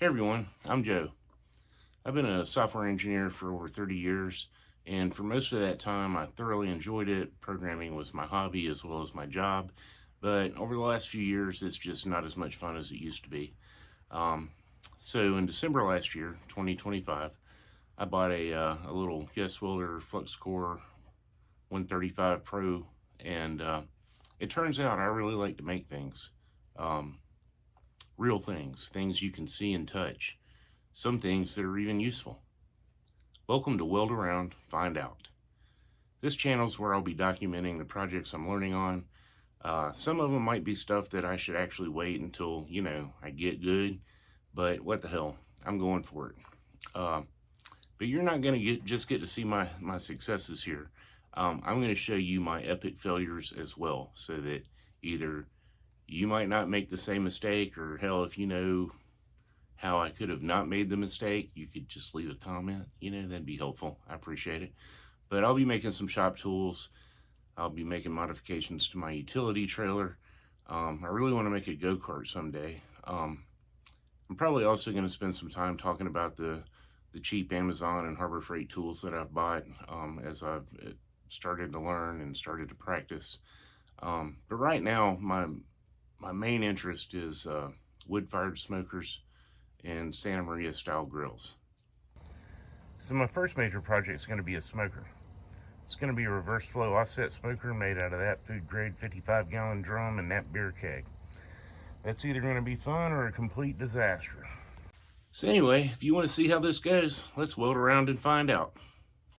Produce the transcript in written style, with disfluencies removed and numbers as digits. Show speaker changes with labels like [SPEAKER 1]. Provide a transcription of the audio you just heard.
[SPEAKER 1] Hey everyone, I'm Joe. I've been a software engineer for over 30 years, and for most of that time I thoroughly enjoyed it. Programming was my hobby as well as my job, but over the last few years it's just not as much fun as it used to be. So in December last year, 2025, I bought a little Welder Flux Core 135 Pro, and it turns out I really like to make things. Um, Real things, things you can see and touch, some things that are even useful. Welcome to Weld Around, Find Out. This channel is where I'll be documenting the projects I'm learning on. Some of them might be stuff that I should actually wait until, I get good, but what the hell, I'm going for it. But you're not going to just get to see my successes here. I'm going to show you my epic failures as well, so that either you might not make the same mistake, or hell, if you know how I could have not made the mistake, you could just leave a comment. That'd be helpful. I appreciate it. But I'll be making some shop tools. I'll be making modifications to my utility trailer. I really want to make a go-kart someday. I'm probably also going to spend some time talking about the cheap Amazon and Harbor Freight tools that I've bought as I've started to learn and started to practice. But right now, my main interest is wood-fired smokers and Santa Maria style grills. So my first major project is going to be a smoker. It's going to be a reverse flow offset smoker made out of that food grade 55-gallon drum and that beer keg. That's either going to be fun or a complete disaster. So anyway, if you want to see how this goes, let's weld around and find out.